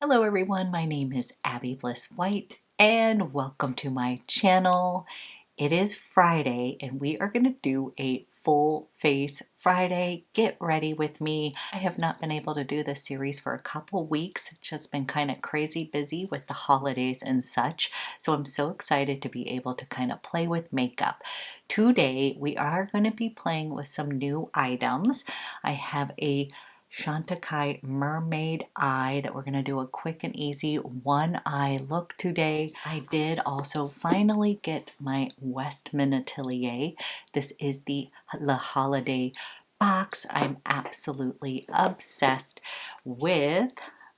Hello everyone, my name is Abby Bliss White and welcome to my channel. It is Friday and we are going to do a full face Friday. Get ready with me. I have not been able to do this series for a couple weeks. It's just been kind of crazy busy with the holidays and such. So I'm so excited to be able to kind of play with makeup. Today we are going to be playing with some new items. I have a Chantecaille mermaid eye that we're going to do a quick and easy one eye look today. I did also finally get my Westman Atelier. This is the holiday box. I'm absolutely obsessed with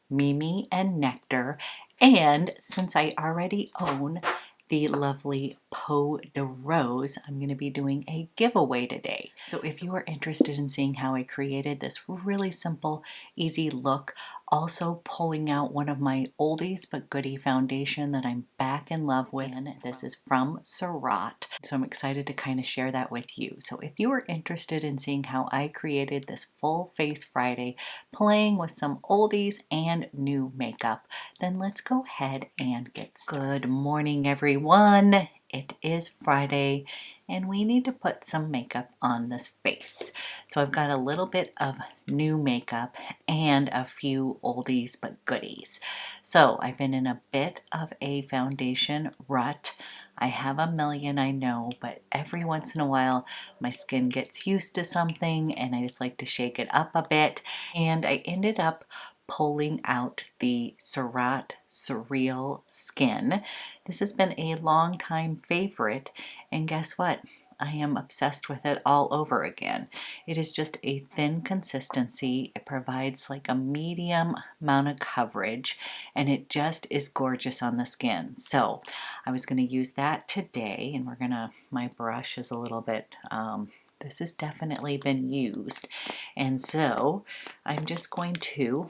Mimi and Nectar, and since I already own the lovely Peau de Rose, I'm going to be doing a giveaway today. So if you are interested in seeing how I created this really simple, easy look, also pulling out one of my oldies but goodie foundation that I'm back in love with, and this is from Surratt. So I'm excited to kind of share that with you. So if you are interested in seeing how I created this full face Friday, playing with some oldies and new makeup, then let's go ahead and get started. Good morning, everyone. It is Friday and we need to put some makeup on this face. So I've got a little bit of new makeup and a few oldies but goodies. So I've been in a bit of a foundation rut. I have a million, I know, but every once in a while my skin gets used to something and I just like to shake it up a bit. And I ended up pulling out the Surratt SURREAL Skin. This has been a long time favorite, and guess what? I am obsessed with it all over again. It is just a thin consistency. It provides like a medium amount of coverage, and it just is gorgeous on the skin. So I was going to use that today, and my brush is a little bit, this has definitely been used. And so I'm just going to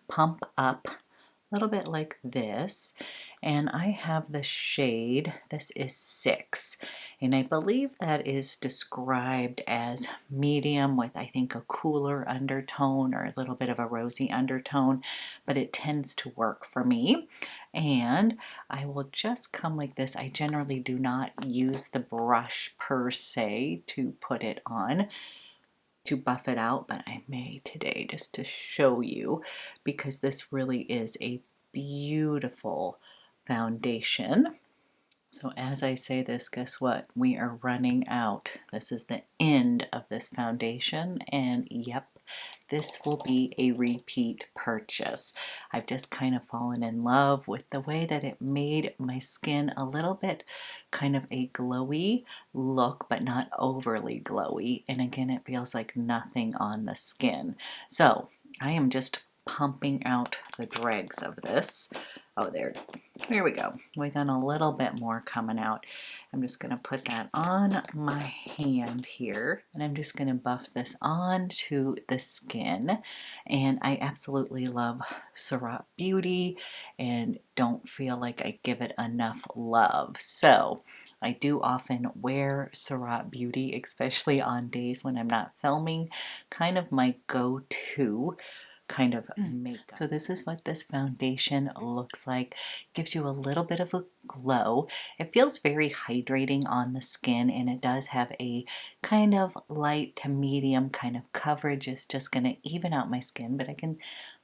pump up a little bit like this, and I have the shade, this is 6, and I believe that is described as medium with, I think, a cooler undertone or a little bit of a rosy undertone, but it tends to work for me. And I will just come like this. I generally do not use the brush per se to put it on, to buff it out, but I may today just to show you, because this really is a beautiful foundation. So as I say this, guess what? We are running out. This is the end of this foundation, and yep, this will be a repeat purchase. I've just kind of fallen in love with the way that it made my skin a little bit kind of a glowy look, but not overly glowy. And again, it feels like nothing on the skin. So I am just pumping out the dregs of this. Oh, here we go. We got a little bit more coming out. I'm just going to put that on my hand here, and I'm just going to buff this onto the skin. And I absolutely love Surratt Beauty and don't feel like I give it enough love. So I do often wear Surratt Beauty, especially on days when I'm not filming, kind of my go-to kind of makeup. So this is what this foundation looks like. Gives you a little bit of a glow. It feels very hydrating on the skin, and it does have a kind of light to medium kind of coverage. It's just going to even out my skin, but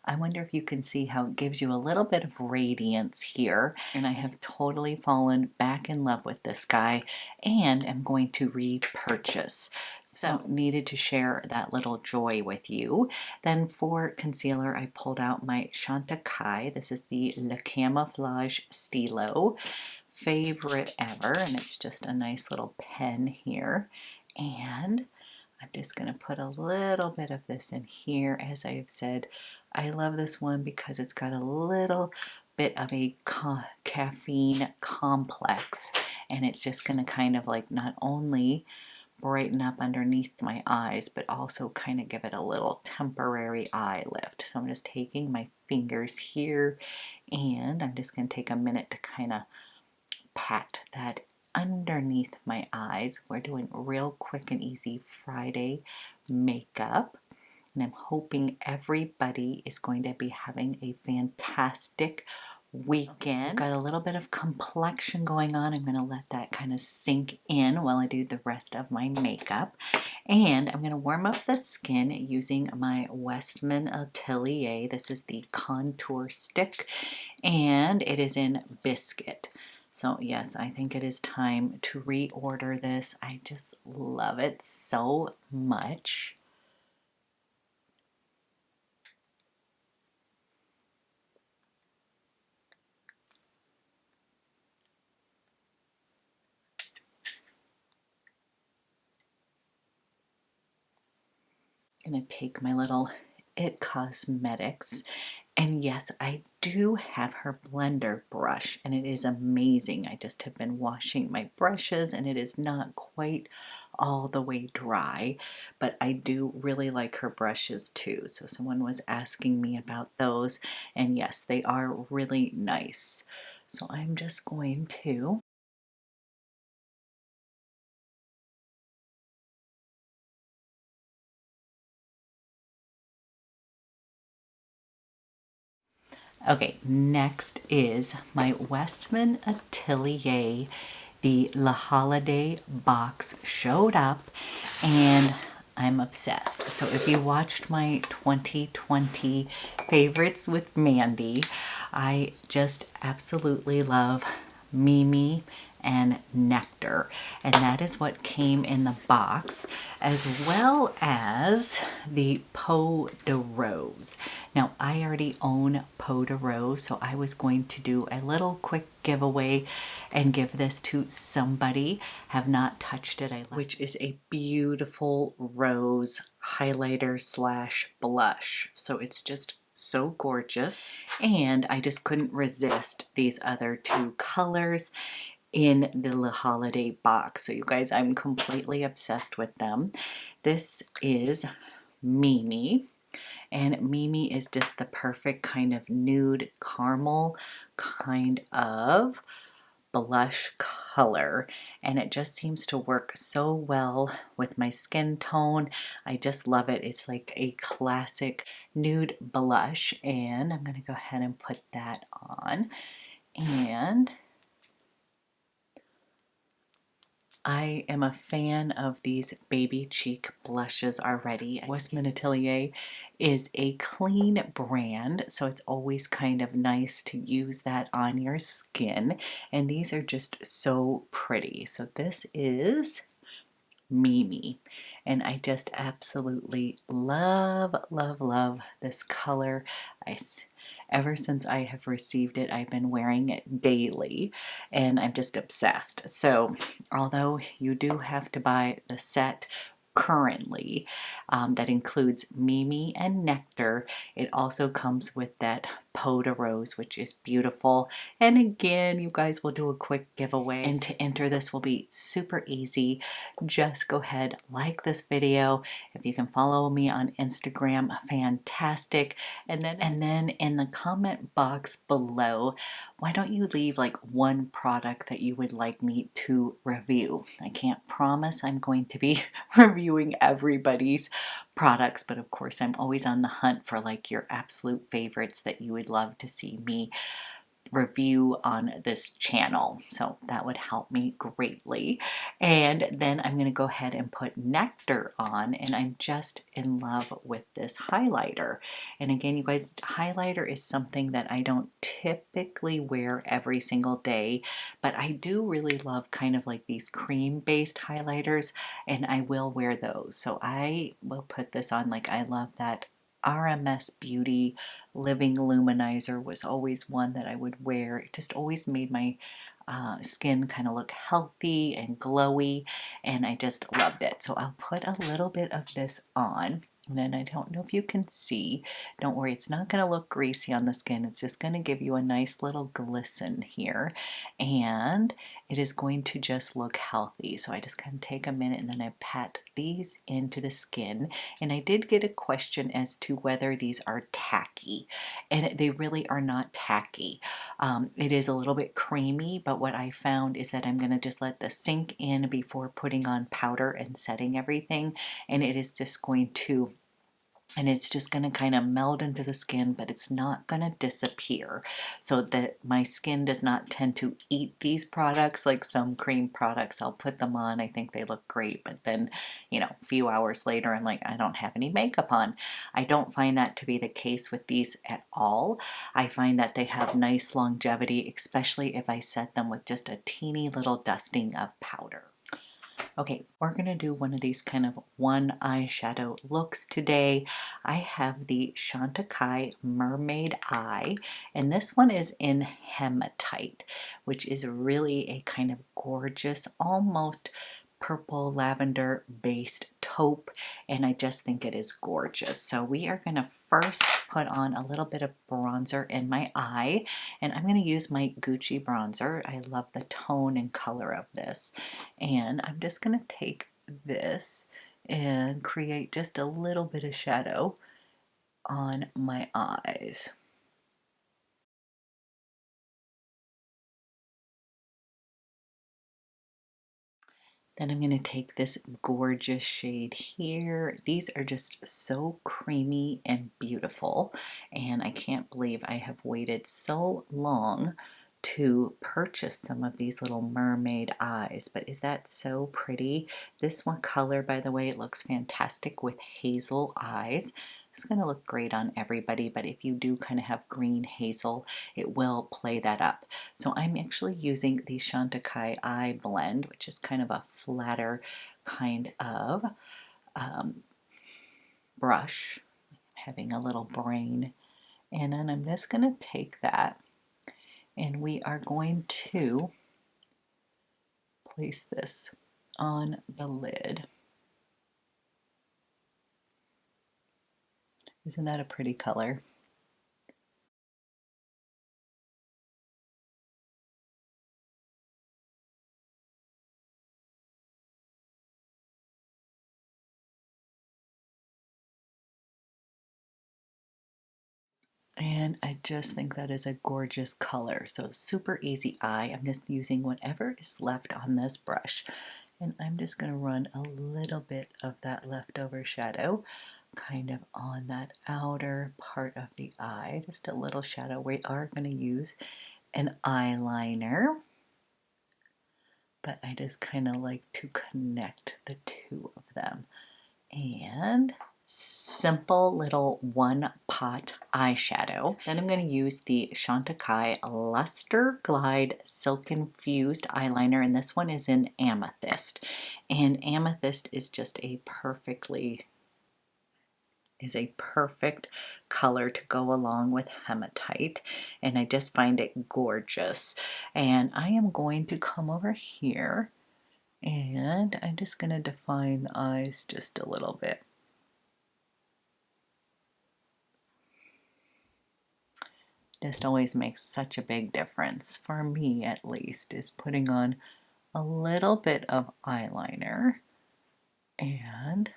I wonder if you can see how it gives you a little bit of radiance here. And I have totally fallen back in love with this guy and am going to repurchase. So needed to share that little joy with you. Then for concealer, I pulled out my Chantecaille. This is the Le Camouflage Stylo. Favorite ever, and it's just a nice little pen here. And I'm just going to put a little bit of this in here. As I have said, I love this one because it's got a little bit of a caffeine complex, and it's just going to kind of like not only brighten up underneath my eyes, but also kind of give it a little temporary eye lift. So I'm just taking my fingers here, and I'm just going to take a minute to kind of pat that underneath my eyes. We're doing real quick and easy Friday makeup. and I'm hoping everybody is going to be having a fantastic weekend. I've got a little bit of complexion going on. I'm going to let that kind of sink in while I do the rest of my makeup. And I'm going to warm up the skin using my Westman Atelier. This is the contour stick, and it is in Biscuit. So yes, I think it is time to reorder this. I just love it so much. I'm going to take my little It Cosmetics, and yes, I do have her blender brush, and it is amazing. I just have been washing my brushes, and it is not quite all the way dry, but I do really like her brushes too. So someone was asking me about those, and yes, they are really nice. So I'm just going to Okay, next is my Westman Atelier. The La Holiday box showed up and I'm obsessed. So if you watched my 2020 favorites with Mandy, I just absolutely love Mimi and Nectar, and that is what came in the box, as well as the Peau de Rose. Now I already own Peau de Rose, so I was going to do a little quick giveaway and give this to somebody. Have not touched it, which is a beautiful rose highlighter slash blush. So it's just so gorgeous, and I just couldn't resist these other two colors in the La Holiday box. So you guys, I'm completely obsessed with them. This is Mimi, and Mimi is just the perfect kind of nude caramel kind of blush color, and it just seems to work so well with my skin tone. I just love it. It's like a classic nude blush, and I'm going to go ahead and put that on. And I am a fan of these baby cheek blushes already. Westman Atelier is a clean brand, so it's always kind of nice to use that on your skin. And these are just so pretty. So this is Mimi, and I just absolutely love, love, love this color. Ever since I have received it, I've been wearing it daily, and I'm just obsessed. So although you do have to buy the set currently, that includes Mimi and Nectar, it also comes with that Peau de Rose, which is beautiful. And again, you guys, will do a quick giveaway, and to enter this will be super easy. Just go ahead, like this video. If you can follow me on Instagram, fantastic. And then in the comment box below, why don't you leave like one product that you would like me to review? I can't promise I'm going to be reviewing everybody's products, but of course I'm always on the hunt for like your absolute favorites that you would love to see me review on this channel. So that would help me greatly. And then I'm going to go ahead and put Nectar on, and I'm just in love with this highlighter. And again, you guys, highlighter is something that I don't typically wear every single day, but I do really love kind of like these cream based highlighters, and I will wear those. So I will put this on. Like, I love that RMS Beauty Living Luminizer was always one that I would wear. It just always made my skin kind of look healthy and glowy, and I just loved it. So I'll put a little bit of this on. And then I don't know if you can see, don't worry, it's not going to look greasy on the skin. It's just going to give you a nice little glisten here. And it is going to just look healthy. So I just kind of take a minute and then I pat these into the skin. And I did get a question as to whether these are tacky. And they really are not tacky. It is a little bit creamy, but what I found is that I'm going to just let this sink in before putting on powder and setting everything. And it is just going to and it's just going to kind of meld into the skin, but it's not going to disappear, so that my skin does not tend to eat these products like some cream products. I'll put them on, I think they look great, but then, you know, a few hours later I'm like, I don't have any makeup on. I don't find that to be the case with these at all. I find that they have nice longevity, especially if I set them with just a teeny little dusting of powder. Okay, we're going to do one of these kind of one eyeshadow looks today. I have the Chantecaille Mermaid Eye, and this one is in Hematite, which is really a kind of gorgeous, almost purple lavender based taupe, and I just think it is gorgeous. So we are going to first put on a little bit of bronzer in my eye, and I'm going to use my Gucci bronzer. I love the tone and color of this, and I'm just going to take this and create just a little bit of shadow on my eyes. Then I'm going to take this gorgeous shade here. These are just so creamy and beautiful, and I can't believe I have waited so long to purchase some of these little mermaid eyes, but is that so pretty? This one color, by the way, it looks fantastic with hazel eyes. It's going to look great on everybody, but if you do kind of have green hazel, it will play that up. So I'm actually using the Chantecaille Eye Blend, which is kind of a flatter kind of brush, having a little brain. And then I'm just going to take that, and we are going to place this on the lid. Isn't that a pretty color? And I just think that is a gorgeous color. So super easy eye. I'm just using whatever is left on this brush. And I'm just going to run a little bit of that leftover shadow kind of on that outer part of the eye. Just a little shadow. We are going to use an eyeliner, but I just kind of like to connect the two of them. And simple little one pot eyeshadow. Then I'm going to use the Chantecaille Lustre Glide Silk Infused Eyeliner, and this one is in Amethyst. And Amethyst is just a perfect color to go along with hematite, and I just find it gorgeous. And I am going to come over here, and I'm just going to define the eyes just a little bit. Just always makes such a big difference, for me at least, is putting on a little bit of eyeliner, and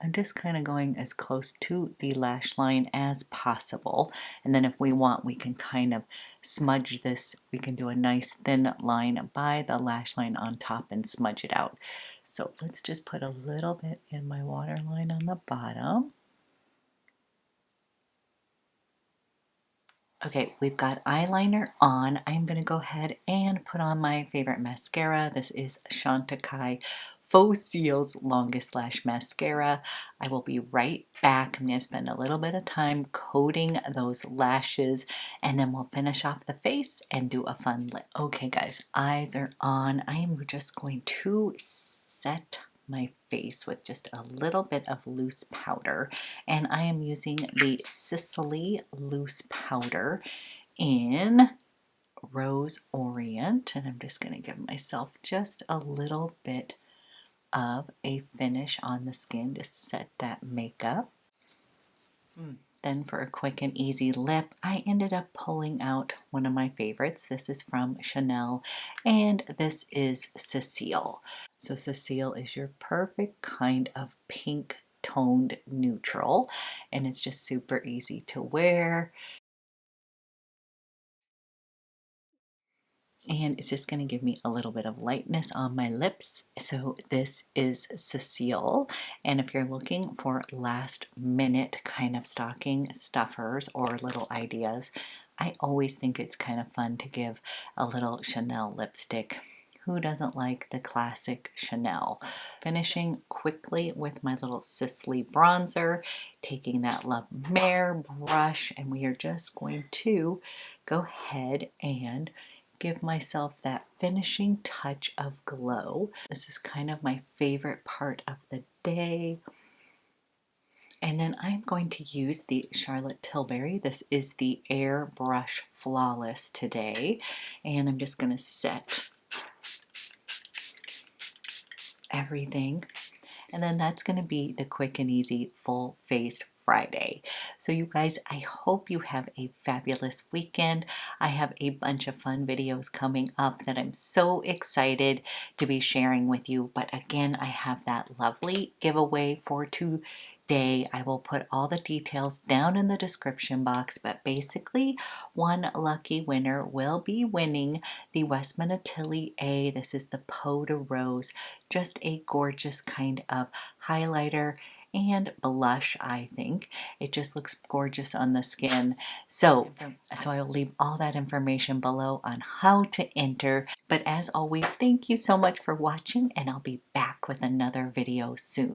I'm just kind of going as close to the lash line as possible. And then if we want, we can kind of smudge this. We can do a nice thin line by the lash line on top and smudge it out. So let's just put a little bit in my waterline on the bottom. Okay, we've got eyeliner on. I'm going to go ahead and put on my favorite mascara. This is Chantecaille Faux Cils Longest Lash Mascara. I will be right back. I'm going to spend a little bit of time coating those lashes, and then we'll finish off the face and do a fun lip. Okay guys, eyes are on. I am just going to set my face with just a little bit of loose powder, and I am using the SISLEY loose powder in Rose Orient, and I'm just going to give myself just a little bit of a finish on the skin to set that makeup. Then for a quick and easy lip, I ended up pulling out one of my favorites. This is from Chanel, and this is CECILE. So CECILE is your perfect kind of pink toned neutral, and it's just super easy to wear. And it's just going to give me a little bit of lightness on my lips. So this is CECILE, and if you're looking for last minute kind of stocking stuffers or little ideas, I always think it's kind of fun to give a little Chanel lipstick. Who doesn't like the classic Chanel? Finishing quickly with my little SISLEY bronzer, taking that La Mer brush, and we are just going to go ahead and give myself that finishing touch of glow. This is kind of my favorite part of the day. And then I'm going to use the Charlotte Tilbury. This is the Airbrush Flawless today. And I'm just going to set everything. And then that's going to be the quick and easy full face Friday. So you guys, I hope you have a fabulous weekend. I have a bunch of fun videos coming up that I'm so excited to be sharing with you. But again, I have that lovely giveaway for today. I will put all the details down in the description box, but basically one lucky winner will be winning the Westman Atelier. This is the Peau de Rose, just a gorgeous kind of highlighter and blush. I think it just looks gorgeous on the skin. So I will leave all that information below on how to enter. But as always, thank you so much for watching, and I'll be back with another video soon.